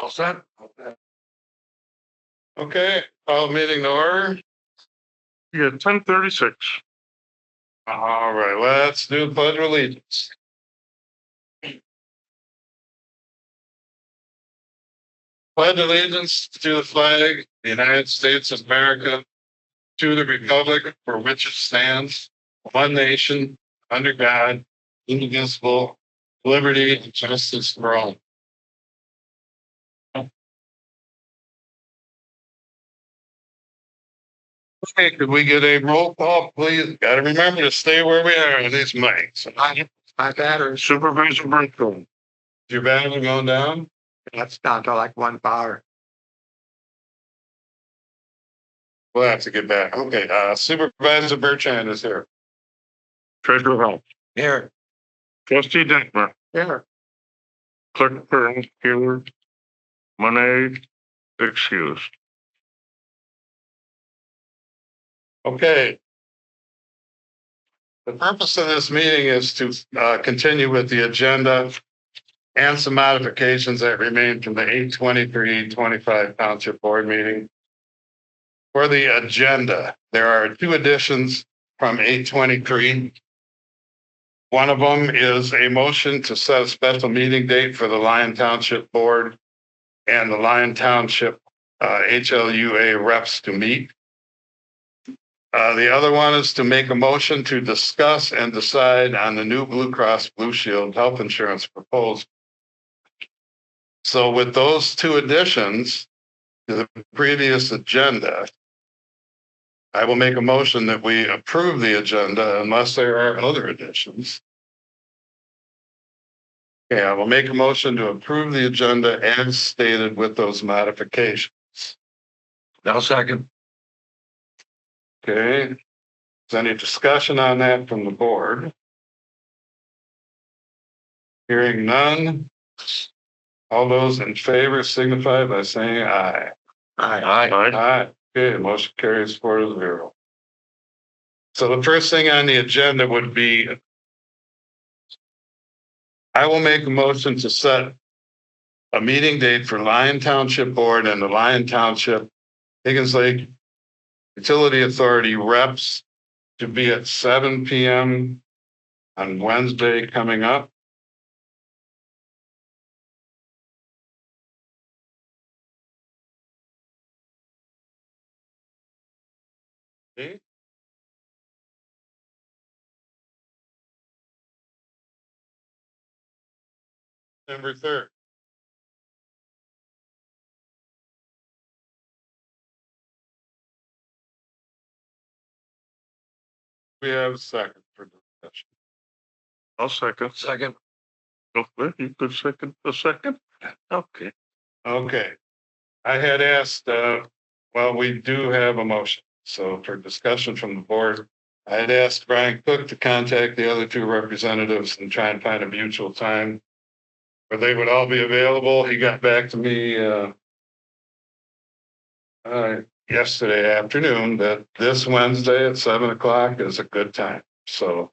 All set? Okay, call meeting to order. Yeah, 10:36. All right, let's do pledge of allegiance. Pledge allegiance to the flag, of the United States of America, to the republic for which it stands, one nation, under God, indivisible, liberty and justice for all. Okay, could we get a roll call, please? Got to remember to stay where we are on these mics. My battery, Supervisor Brinkle. Is your battery going down? that's down to like 1 bar. We'll have to get back. Okay, Supervisor Bertrand is here. Treasurer Hall. Here, Trustee Dickmer. here. Clerk Burns here. Monet excused. Okay. The purpose of this meeting is to continue with the agenda and some modifications that remain from the 8/23/25 Township Board meeting. For the agenda, there are 2 additions from 8/23. One of them is a motion to set a special meeting date for the Lyon Township Board and the Lyon Township HLUA reps to meet. The other one is to make a motion to discuss and decide on the new Blue Cross Blue Shield health insurance proposal. So with those 2 additions to the previous agenda, I will make a motion that we approve the agenda unless there are other additions. Okay, I will make a motion to approve the agenda as stated with those modifications. I'll second. Okay. Is there any discussion on that from the board? Hearing none. All those in favor signify by saying aye. Aye. Aye. Okay, motion carries 4-0. So the first thing on the agenda would be, I will make a motion to set a meeting date for Lyon Township Board and the Lyon Township Higgins Lake Utility Authority reps to be at 7 p.m. on Wednesday coming up. Okay. December 3rd. We have a second for discussion. I'll second. Second. Oh, you could second the second? Okay. Okay. I had asked, well, we do have a motion. So for discussion from the board, I had asked Brian Cook to contact the other 2 representatives and try and find a mutual time where they would all be available. He got back to me yesterday afternoon that this Wednesday at 7 o'clock is a good time. So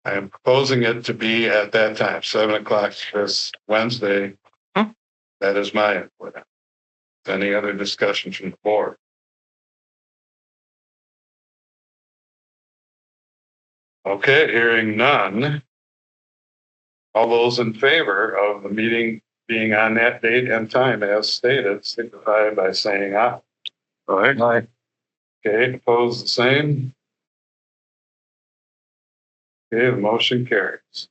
I am proposing it to be at that time, 7 o'clock this Wednesday. That is my input. Any other discussion from the board? Okay, hearing none. All those in favor of the meeting being on that date and time as stated, signify by saying aye. Aye. Okay, opposed the same. Okay, the motion carries.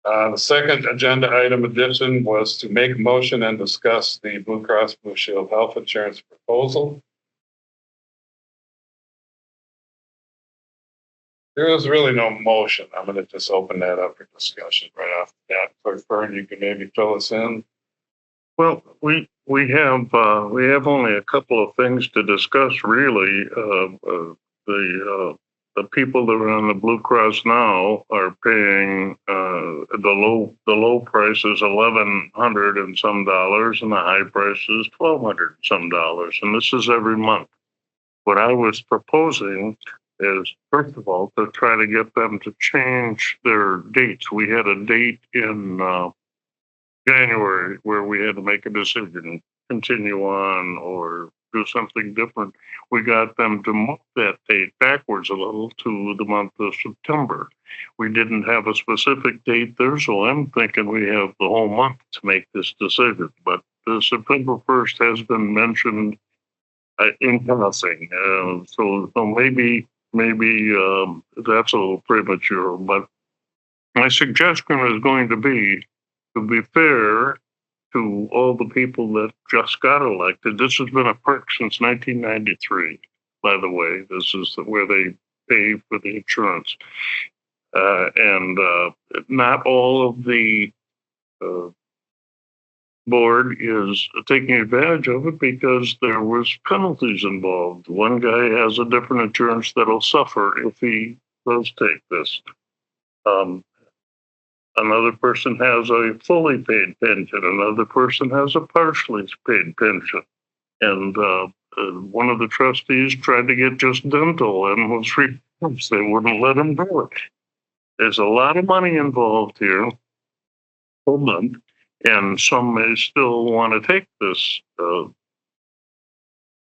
The second agenda item addition was to make a motion and discuss the Blue Cross Blue Shield health insurance proposal. There is really no motion. I'm going to just open that up for discussion right off the bat. Clerk Byrne, you can maybe fill us in. Well, we have only a couple of things to discuss really. The people that are on the Blue Cross now are paying the low price is $1,100 and some dollars, and the high price is $1,200 and some dollars, and this is every month. What I was proposing is, first of all, to try to get them to change their dates. We had a date in January where we had to make a decision, continue on or do something different. We got them to move that date backwards a little to the month of September. We didn't have a specific date there, so I'm thinking we have the whole month to make this decision. But the September 1st has been mentioned in passing. So maybe that's a little premature. But my suggestion is going to be fair to all the people that just got elected. This has been a perk since 1993, by the way. This is where they pay for the insurance. And not all of the uh, board is taking advantage of it because there was penalties involved. One guy has a different insurance that'll suffer if he does take this. Um, Another person has a fully paid pension. Another person has a partially paid pension. And one of the trustees tried to get just dental and was refused. They wouldn't let him do it. There's a lot of money involved here per month, and some may still want to take this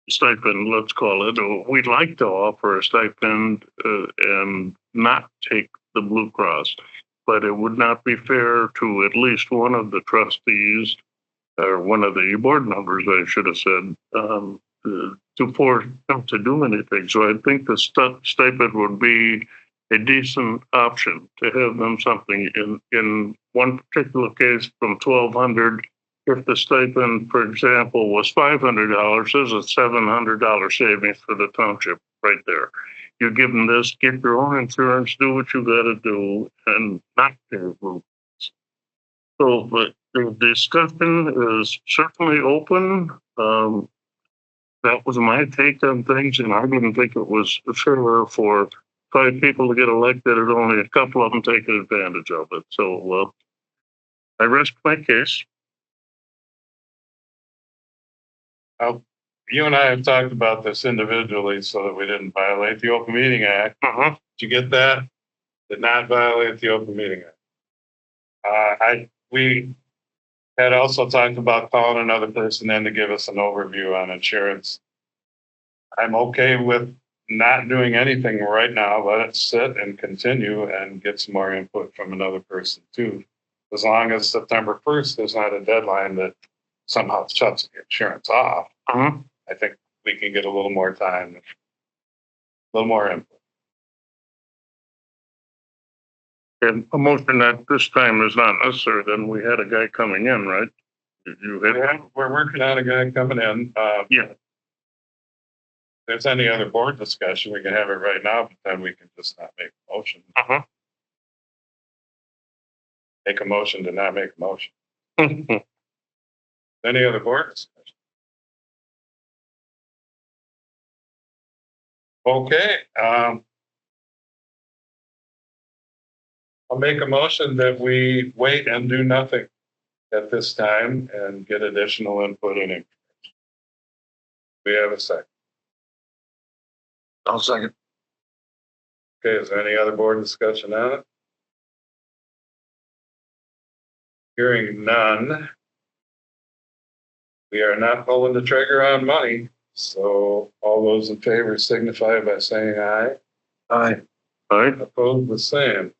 stipend, let's call it. We'd like to offer a stipend and not take the Blue Cross, but it would not be fair to at least one of the trustees or one of the board members, I should have said, to force them to do anything. So I think the stipend would be a decent option to have them something. In one particular case, from 1,200, if the stipend, for example, was $500, there's a $700 savings for the township right there. You give them this, get your own insurance, do what you got to do, and not pay rules. So, but the discussion is certainly open. That was my take on things, and I didn't think it was fair for 5 people to get elected and only a couple of them taking advantage of it. So I rest my case. You and I have talked about this individually so that we didn't violate the Open Meeting Act. Did you get that? Did not violate the Open Meeting Act. We had also talked about calling another person in to give us an overview on insurance. I'm okay with not doing anything right now. Let it sit and continue and get some more input from another person too. As long as September 1st is not a deadline that somehow shuts the insurance off. I think we can get a little more time, a little more input. And a motion at this time is not necessary. Then we had a guy coming in, right? We're working on a guy coming in. Yeah. If there's any other board discussion, we can have it right now, but then we can just not make a motion. Make a motion to not make a motion. Any other board discussion? Okay. I'll make a motion that we wait and do nothing at this time and get additional input and information. We have a second. I'll second. Okay, is there any other board discussion on it? Hearing none. We are not pulling the trigger on money, so all those in favor signify by saying aye. Aye. Aye. Opposed, the same.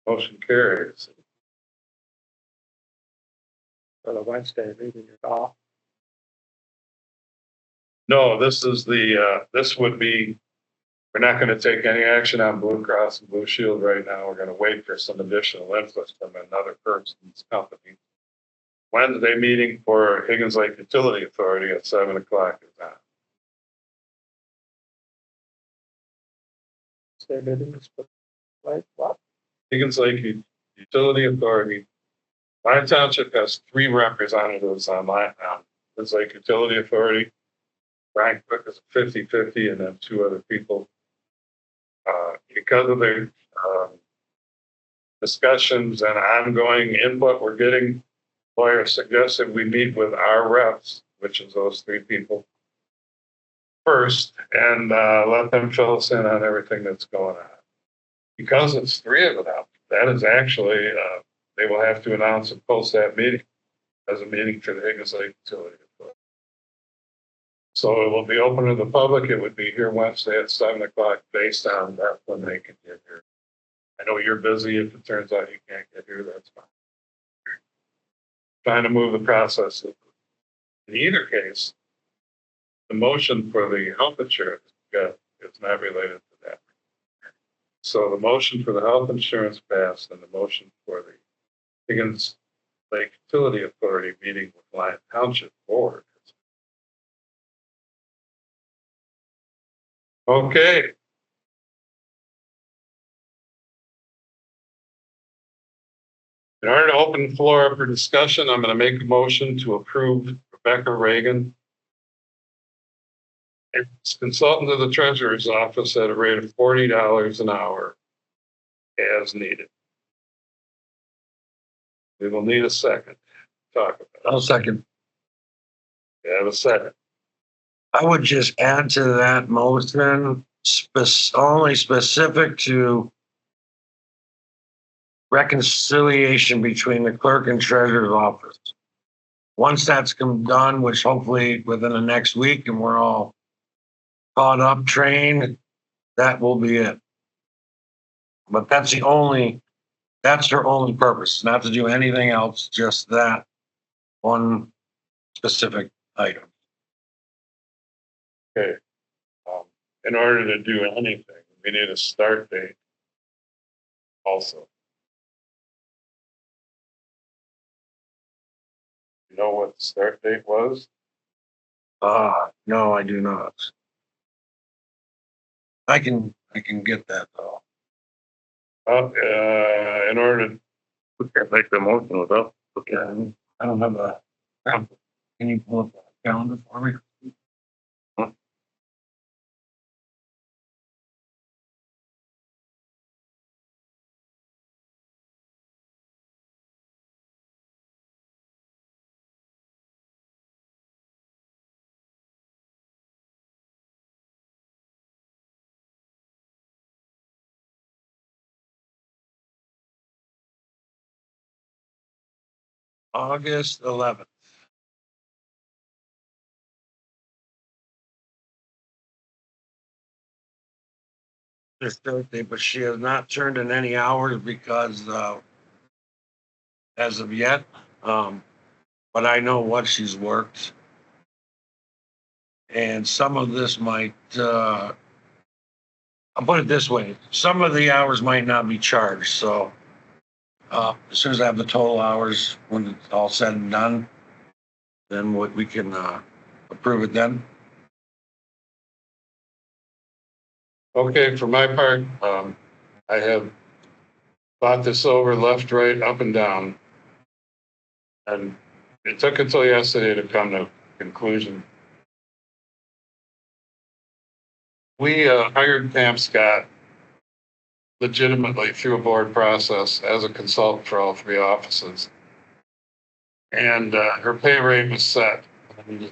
Motion carries. For the Wednesday meeting is off. No, this is this would be, we're not going to take any action on Blue Cross and Blue Shield right now. We're going to wait for some additional input from another person's company. Wednesday meeting for Higgins Lake Utility Authority at 7 o'clock is on. What? Higgins Lake Utility Authority. Lyon Township has 3 representatives on Higgins Lake Utility Authority. Brian Cook is 50-50, and then 2 other people. Because of the discussions and ongoing input we're getting, lawyer suggested we meet with our reps, which is those 3 people, first and let them fill us in on everything that's going on. Because it's three of them, that is actually, they will have to announce and post that meeting as a meeting for the Higgins Lake Utility Authority. So it will be open to the public. It would be here Wednesday at 7:00 based on that when they can get here. I know you're busy. If it turns out you can't get here, that's fine. Trying to move the process. In either case, the motion for the health insurance is not related to that. So the motion for the health insurance passed, and the motion for the Higgins Lake Utility Authority meeting with Lyon Township Board. Okay. In order to open the floor up for discussion, I'm going to make a motion to approve Rebecca Reagan as consultant to the treasurer's office at a rate of $40 an hour as needed. We will need a second to talk about it. I'll second. We have a second. I would just add to that motion, only specific to reconciliation between the clerk and treasurer's office. Once that's done, which hopefully within the next week, and we're all caught up, trained, that will be it. But that's her only purpose, not to do anything else, just that one specific item. Okay. In order to do anything, we need a start date also. You know what the start date was? No, I do not. I can get that though. In order to, We can't make the motion without. Okay. I don't have a, can you pull up the calendar for me? August 11th. This Thursday, but she has not turned in any hours because, as of yet, but I know what she's worked. And some of this might, I'll put it this way, some of the hours might not be charged, so as soon as I have the total hours, when it's all said and done, then we can approve it then. okay, for my part, I have thought this over left, right, up and down. And it took until yesterday to come to a conclusion. We hired Pam Scott legitimately through a board process as a consultant for all three offices. And her pay rate was set, and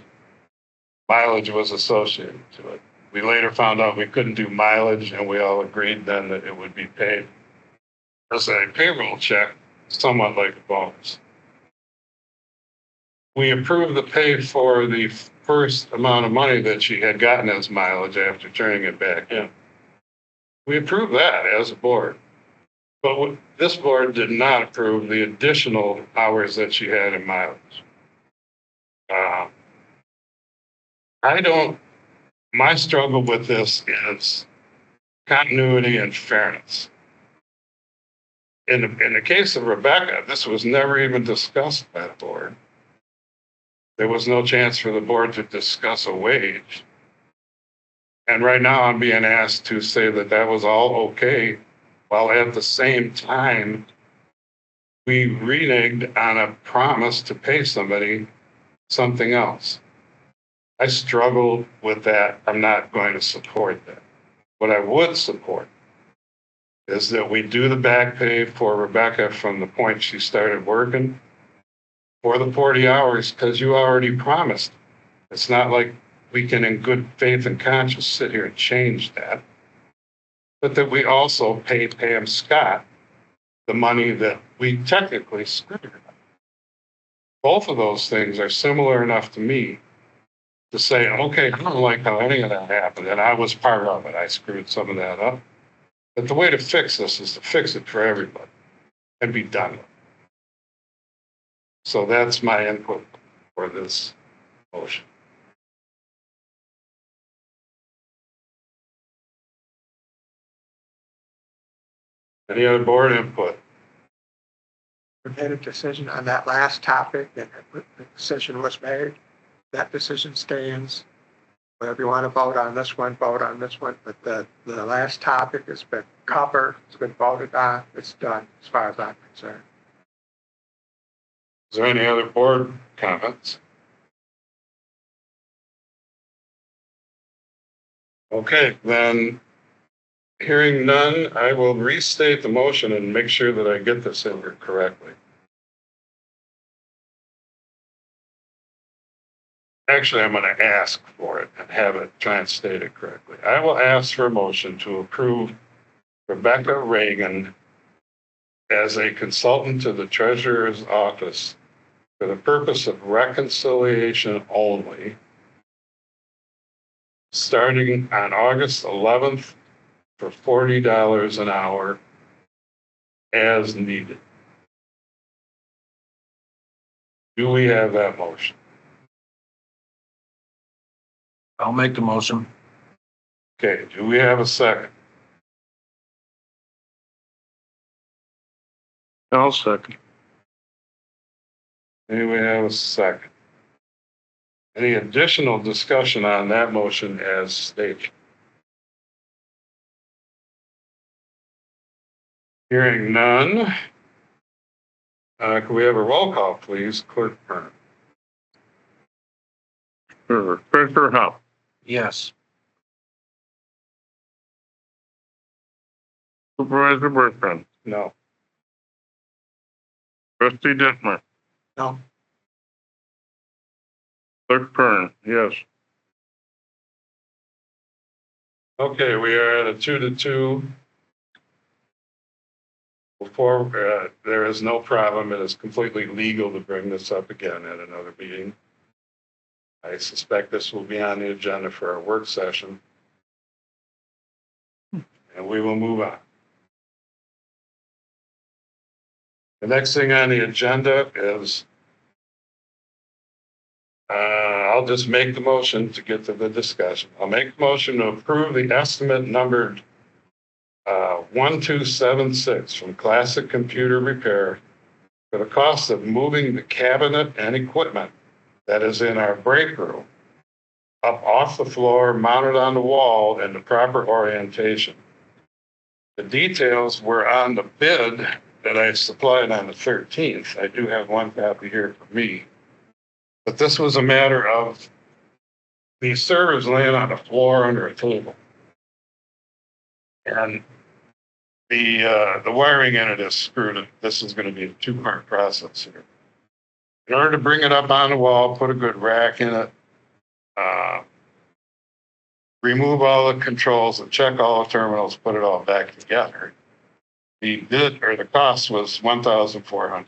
mileage was associated to it. We later found out we couldn't do mileage, and we all agreed then that it would be paid as a payroll check, somewhat like a bonus. We approved the pay for the first amount of money that she had gotten as mileage after turning it back in. We approved that as a board. But this board did not approve the additional hours that she had in mileage. My struggle with this is continuity and fairness. In the case of Rebecca, this was never even discussed by the board. There was no chance for the board to discuss a wage. And right now I'm being asked to say that that was all okay, while at the same time, we reneged on a promise to pay somebody something else. I struggle with that. I'm not going to support that. What I would support is that we do the back pay for Rebecca from the point she started working for the 40 hours, because you already promised. It's not like we can in good faith and conscience sit here and change that. But that we also pay Pam Scott the money that we technically screwed her. Both of those things are similar enough to me to say, okay, I don't like how any of that happened, and I was part of it. I screwed some of that up. But the way to fix this is to fix it for everybody and be done with it. So that's my input for this motion. Any other board input? We made a decision on that last topic, and the decision was made. That decision stands. Whatever you want to vote on this one, vote on this one. But the last topic has been covered. It's been voted on. It's done, as far as I'm concerned. Is there any other board comments? Okay, then, hearing none, I will restate the motion and make sure that I get this in here correctly. Actually, I'm going to ask for it and have it translated correctly. I will ask for a motion to approve Rebecca Reagan as a consultant to the treasurer's office for the purpose of reconciliation only, starting on August 11th for $40 an hour as needed. Do we have that motion? I'll make the motion. Okay, do we have a second? I'll second. Do we have a second? Any additional discussion on that motion as stated? Hearing none. Can we have a roll call, please? Clerk Byrne. Sure. Treasurer Hop, Yes. Supervisor Bertrand, No. Trustee Dittmer, No, Clerk Kern, yes. Okay, we are at a 2-2. Before, there is no problem. It is completely legal to bring this up again at another meeting. I suspect this will be on the agenda for our work session. And we will move on. The next thing on the agenda is, I'll just make the motion to get to the discussion. I'll make the motion to approve the estimate numbered 1276 from Classic Computer Repair for the cost of moving the cabinet and equipment that is in our break room up off the floor, mounted on the wall in the proper orientation. The details were on the bid that I supplied on the 13th. I do have one copy here for me. But this was a matter of these servers laying on the floor under a table. And the wiring in it is screwed. This is going to be a two-part process here. In order to bring it up on the wall, put a good rack in it, remove all the controls and check all the terminals, put it all back together. The cost was $1,400.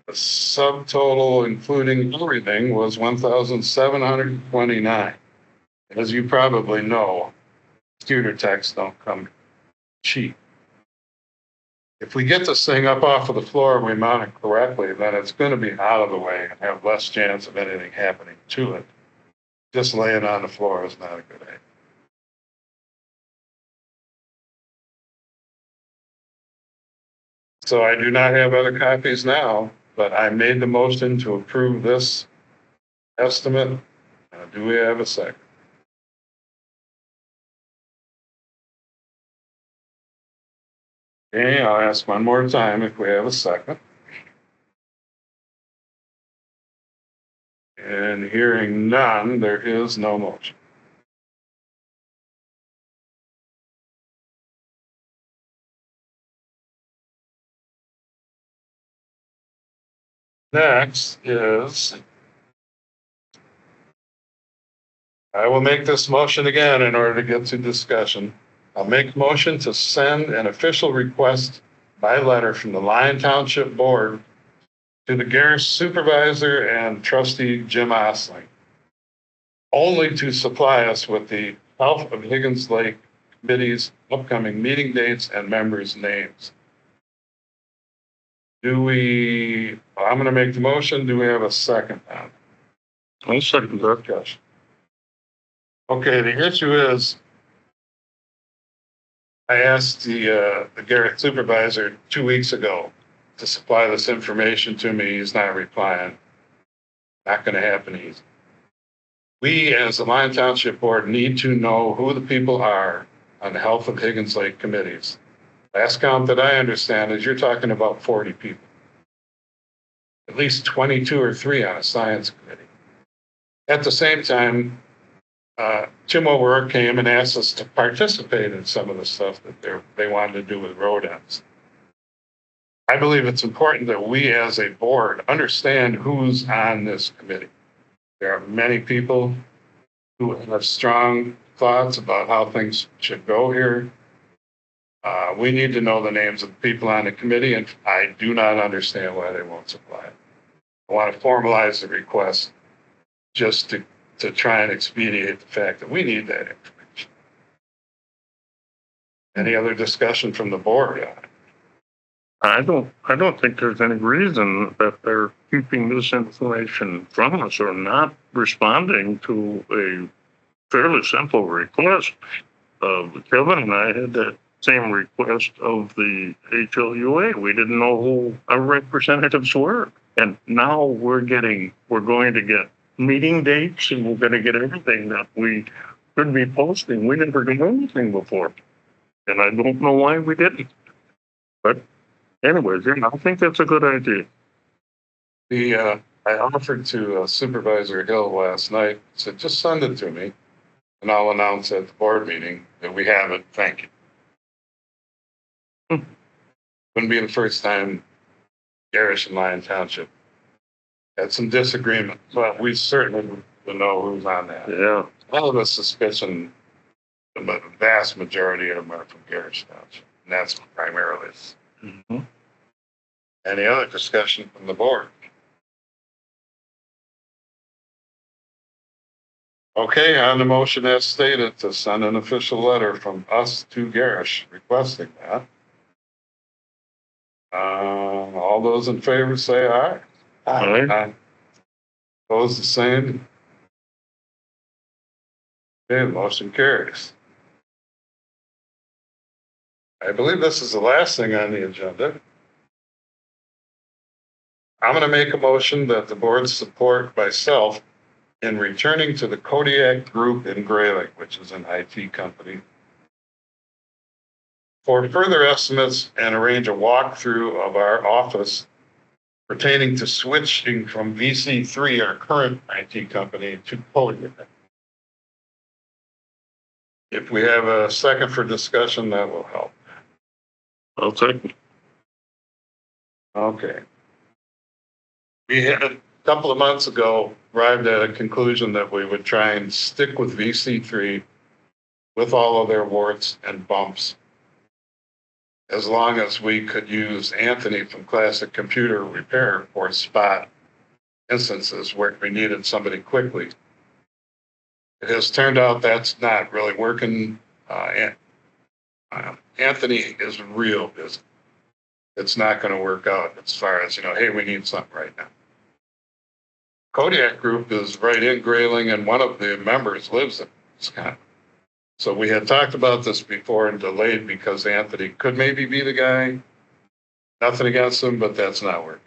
The subtotal, including everything, was $1,729. As you probably know, computer techs don't come cheap. If we get this thing up off of the floor and we mount it correctly, then it's going to be out of the way and have less chance of anything happening to it. Just laying on the floor is not a good idea. So I do not have other copies now, but I made the motion to approve this estimate. Do we have a second? Okay, I'll ask one more time if we have a second. And hearing none, there is no motion. Next is I will make this motion again in order to get to discussion. I'll make a motion to send an official request by letter from the Lyon Township Board to the Garrish Supervisor and Trustee Jim Osling, only to supply us with the Health of Higgins Lake Committee's upcoming meeting dates and members' names. I'm going to make the motion. Do we have a second on it? I'll second that. Discussion. Okay, the issue is, I asked the Garrett supervisor 2 weeks ago to supply this information to me. He's not replying. Not going to happen easy. We, as the Lyon Township Board, need to know who the people are on the Health of Higgins Lake committees. Last count that I understand is you're talking about 40 people. At least 22 or 3 on a science committee. At the same time, Tim O'Rourke came and asked us to participate in some of the stuff that they wanted to do with road ends. I believe it's important that we as a board understand who's on this committee. There are many people who have strong thoughts about how things should go here. We need to know the names of the people on the committee, and I do not understand why they won't supply it. I want to formalize the request just to try and expedite the fact that we need that information. Any other discussion from the board on it? I don't think there's any reason that they're keeping this information from us or not responding to a fairly simple request. Kevin and I had that same request of the HLUA. We didn't know who our representatives were. And now we're going to get meeting dates, and we're going to get everything that we should be posting. We never did anything before. And I don't know why we didn't. But anyways, I think that's a good idea. I offered to Supervisor Hill last night, said, just send it to me, and I'll announce at the board meeting that we have it. Thank you. Wouldn't be the first time Garrish and Lyon Township had some disagreement, but we certainly will know who's on that. Yeah. I have a suspicion the vast majority of them are from Garrish Township, and that's primarily. Mm-hmm. Any other discussion from the board? Okay, on the motion as stated to send an official letter from us to Garrish requesting that. All those in favor say aye. Aye. Opposed the same. Okay, the motion carries. I believe this is the last thing on the agenda. I'm going to make a motion that the board support myself in returning to the Kodiak Group in Grayling, which is an IT company, for further estimates and arrange a walkthrough of our office pertaining to switching from VC3, our current IT company, to Kodiak. If we have a second for discussion, that will help. I'll take it. Okay. We had a couple of months ago arrived at a conclusion that we would try and stick with VC3 with all of their warts and bumps, as long as we could use Anthony from Classic Computer Repair for spot instances where we needed somebody quickly. It has turned out that's not really working. Anthony is real busy. It's not going to work out as far as, hey, we need something right now. Kodiak Group is right in Grayling, and one of the members lives in Wisconsin. So we had talked about this before and delayed because Anthony could maybe be the guy. Nothing against him, but that's not working.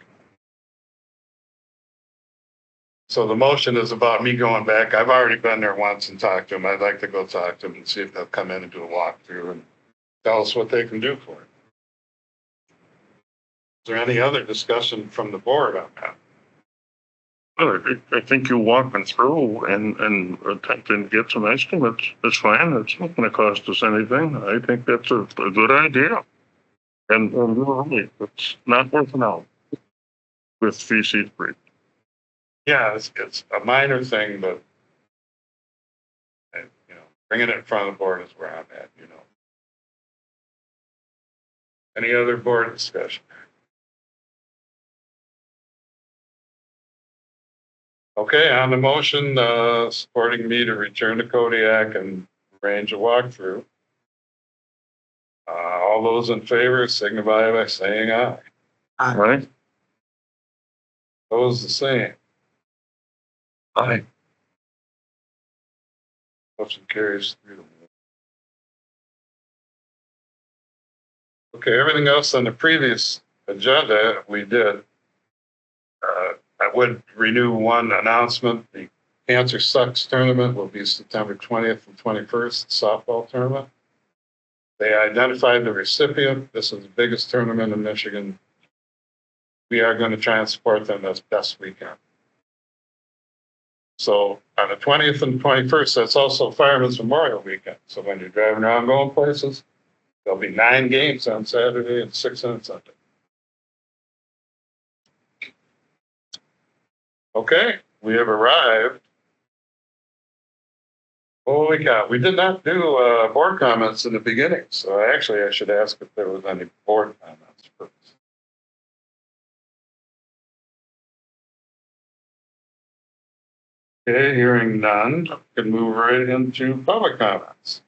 So the motion is about me going back. I've already been there once and talked to him. I'd like to go talk to him and see if they'll come in and do a walkthrough and tell us what they can do for it. Is there any other discussion from the board on that? I think you walk them through and attempt to get some estimates. It's fine. It's not going to cost us anything. I think that's a good idea. And you're right. It's not working out with VC3. Yeah, it's a minor thing, but bringing it in front of the board is where I'm at, you know. Any other board discussion? Okay, on the motion, supporting me to return to Kodiak and arrange a walkthrough. All those in favor signify by saying aye. All right. Opposed, the same. Aye. Motion carries 3-1. Okay, everything else on the previous agenda we did. I would renew one announcement. The Cancer Sucks tournament will be September 20th and 21st, softball tournament. They identified the recipient. This is the biggest tournament in Michigan. We are going to try and support them as best we can. So on the 20th and 21st, that's also Fireman's Memorial Weekend. So when you're driving around going places, there'll be 9 games on Saturday and 6 on Sunday. Okay, we have arrived. Holy cow, we did not do board comments in the beginning, so I should ask if there was any board comments first. Okay, hearing none, we can move right into public comments.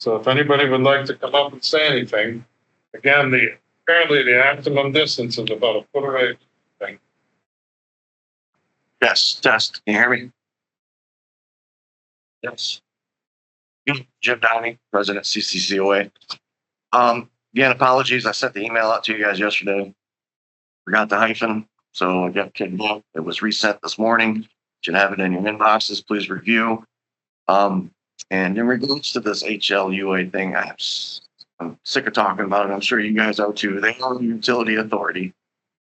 So if anybody would like to come up and say anything, again, apparently the optimum distance is about a foot away. Yes, test. Can you hear me? Yes. Jim Downey, President CCCOA. Again, apologies. I sent the email out to you guys yesterday. Forgot the hyphen, so I got kicked off. It was resent this morning. Should have it in your inboxes. Please review. And in regards to this HLUA thing, I'm sick of talking about it. I'm sure you guys are too. They are the utility authority.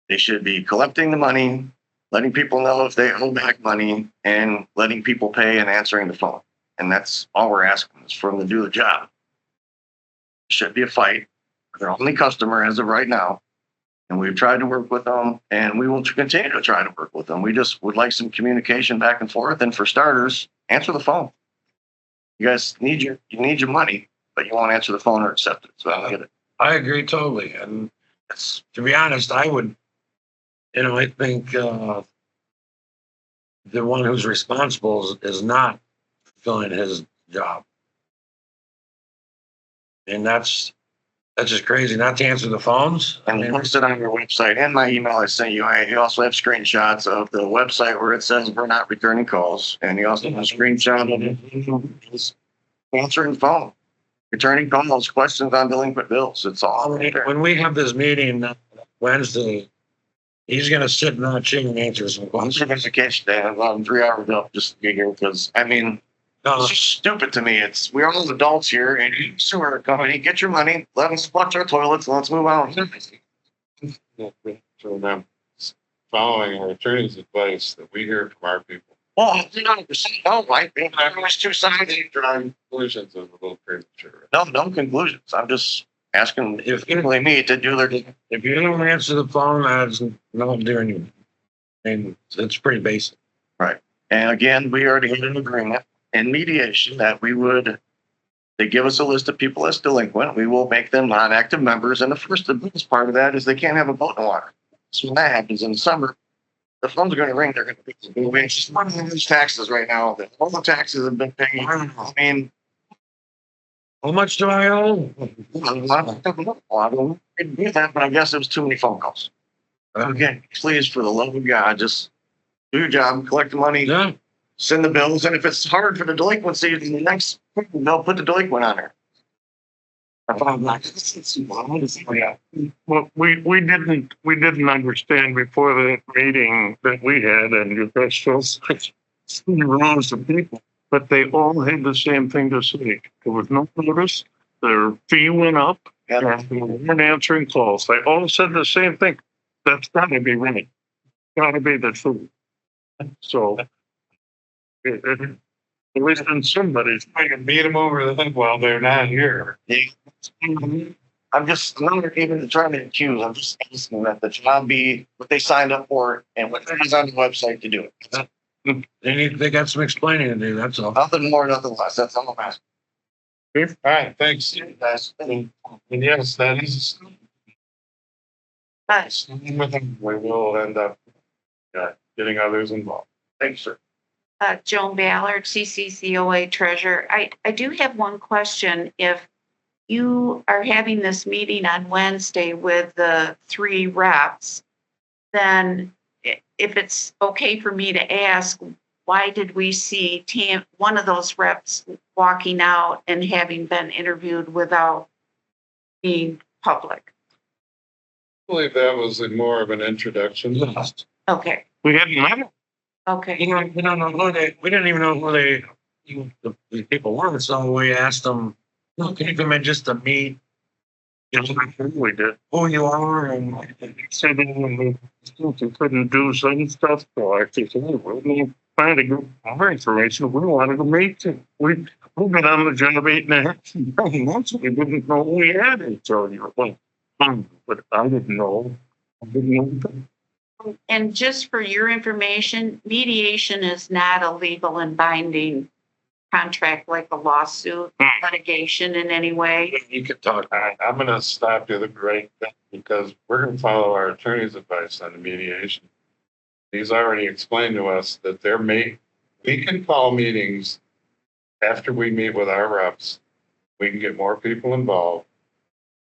They should be collecting the money, letting people know if they owe back money, and letting people pay and answering the phone. And that's all we're asking is for them to do the job. It should be a fight. They're only customer as of right now. And we've tried to work with them, and we will continue to try to work with them. We just would like some communication back and forth. And for starters, answer the phone. You guys need your money, but you won't answer the phone or accept it. So I don't get it. I agree totally. And to be honest, I would, I think the one who's responsible is not fulfilling his job. And that's just crazy not to answer the phones. And you posted on your website and my email I sent you. You also have screenshots of the website where it says we're not returning calls. And you also have a screenshot of it answering the phone, returning calls, questions on delinquent bills. It's all there. When we have this meeting Wednesday, he's going to sit in that chair and answer some questions. There's a case today. I'm about 3 hours up just to get here because, it's just stupid to me. We're all adults here, and you sewer company, get your money, let us flush our toilets, and let's move on. For them following our attorney's advice that we hear from our people. Well, 100% no, right? There's 2 sides. Drawing conclusions is a little premature. No conclusions. I'm just asking if me to do their job. If you don't answer the phone, that's not doing you. And it's pretty basic. Right. And again, we already had an agreement in mediation that they give us a list of people that's delinquent. We will make them non-active members. And the first part of that is they can't have a boat in the water. So when that happens in the summer, the phones are going to ring. They're going to be just money in these taxes right now. All the taxes have been paid. How much do I owe? I don't do that, but I guess it was too many phone calls. Okay, please, for the love of God, just do your job, collect the money, send the bills, and if it's hard for the delinquency, then the next they'll put the delinquent on there. Well, we didn't understand before the meeting that we had, and you guys still rows of people, but they all had the same thing to say. There was no notice. Their fee went up, and they weren't answering calls. They all said the same thing. That's got to be right. Got to be the truth. So, at least in somebody's. I can beat them over the head while they're not here. I'm not even trying to accuse. I'm just asking that the job be what they signed up for and what is on the website to do it. They got some explaining to do, that's all. Nothing more, nothing less. That's all I'm asking. All right, thanks. You guys. And yes, that is. Staying with them, we will end up getting others involved. Thanks, sir. Joan Ballard, CCCOA Treasurer. I do have one question. If you are having this meeting on Wednesday with the 3 reps, then if it's okay for me to ask, why did we see one of those reps walking out and having been interviewed without being public? I believe that was more of an introduction. Okay, We hadn't met him. okay. We don't know who we didn't even know who the people were, so we asked them, can you come in just to meet We did. who you are and Said they couldn't do some stuff, so I said, we're trying to get more information. We wanted to meet you. We've been on the job 8.5 months. We didn't know we had it. So you're like, but I didn't know. I didn't know. And just for your information, mediation is not a legal and binding contract like a lawsuit, litigation in any way. you could talk. I'm going to stop you right there because we're going to follow our attorney's advice on the mediation. He's already explained to us that we can call meetings after we meet with our reps. We can get more people involved,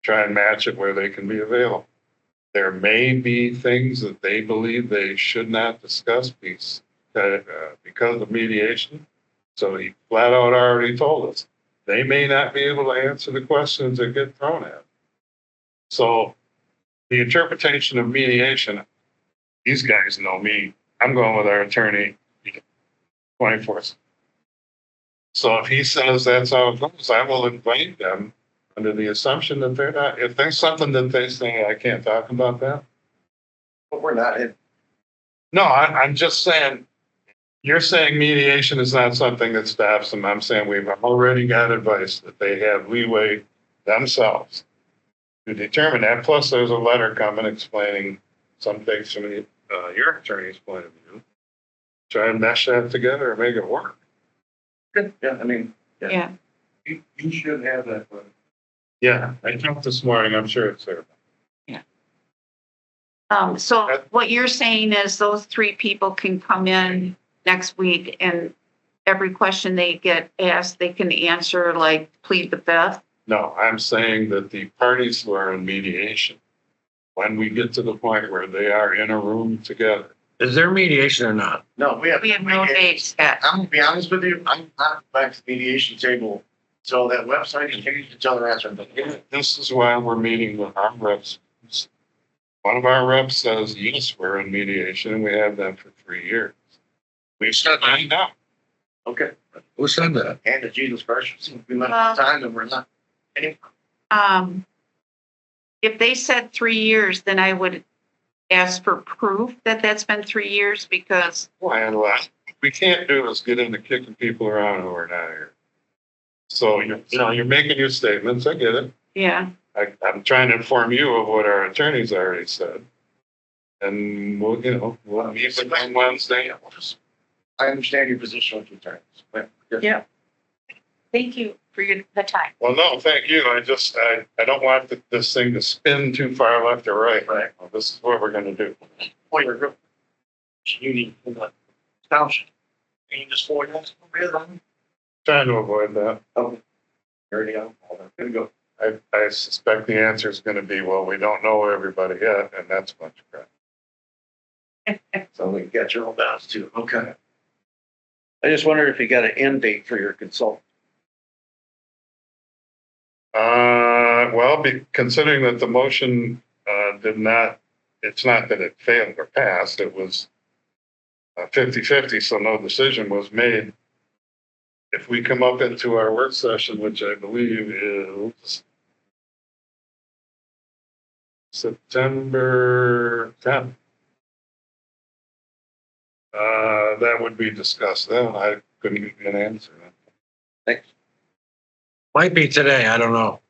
try and match it where they can be available. There may be things that they believe they should not discuss because of mediation. So he flat out already told us they may not be able to answer the questions that get thrown at. So the interpretation of mediation, these guys know me. I'm going with our attorney 24/7. So if he says that's how it goes, I will invite them under the assumption that they're not. If there's something that they say I can't talk about that. But we're not in. No, I'm just saying. You're saying mediation is not something that stops them. I'm saying we've already got advice that they have leeway themselves to determine that. Plus, there's a letter coming explaining some things from your attorney's point of view. Try and mesh that together and make it work. Yeah, I mean, Yeah. you should have that. Yeah, I talked this morning. I'm sure it's there. So what you're saying is those 3 people can come in next week and every question they get asked, they can answer like plead the fifth? No, I'm saying that the parties who are in mediation, when we get to the point where they are in a room together. Is there mediation or not? No, we have no dates yet. I'm gonna be honest with you. I'm not back to the mediation table. So that website is changed until they're answering. But This is why we're meeting with our reps. One of our reps says, yes, we're in mediation and we have them for 3 years. We said, I know. okay. Who said that? And the Jesus Christ, we met at the time and we're not. If they said 3 years, then I would ask for proof that that's been 3 years because. What we can't do is get into kicking people around who are not here. So you're making your statements. I get it. Yeah. I'm trying to inform you of what our attorneys already said, and we'll meet with them Wednesday. I understand your position with your attorneys. Yeah. Thank you for the time. Well, no, thank you. I don't want this thing to spin too far left or right. Right. Well, this is what we're going to do. For your group, you need the township. And you just forward that to them. Trying to avoid that. Okay. Already on. Gonna go. I suspect the answer is going to be, well, we don't know everybody yet, and that's a bunch of crap. So we get your own balance too. Okay. I just wondered if you got an end date for your consultant. Well, considering that the motion did not, it's not that it failed or passed, it was 50-50, so no decision was made. If we come up into our work session, which I believe is September 10th, that would be discussed then. I couldn't give you an answer. Thanks. Might be today, I don't know.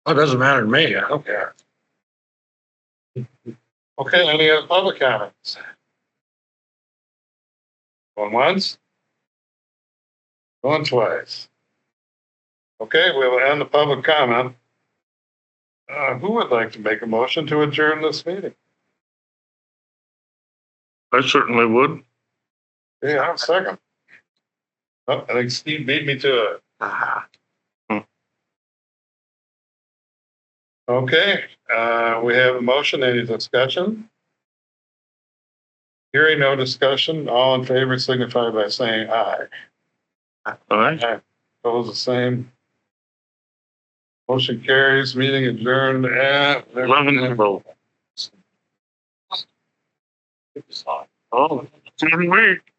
Oh, it doesn't matter to me, I don't care. Okay, any other public comments? Going once? Going twice? Okay, we'll end the public comment. Who would like to make a motion to adjourn this meeting? I certainly would. Yeah, I'm second. Oh, I think Steve beat me to it. Aha. Okay, we have a motion. Any discussion? Hearing no discussion, all in favor signify by saying aye. All right. Aye. Opposed, the same. Motion carries, meeting adjourned at 11:12. Oh, it's every week.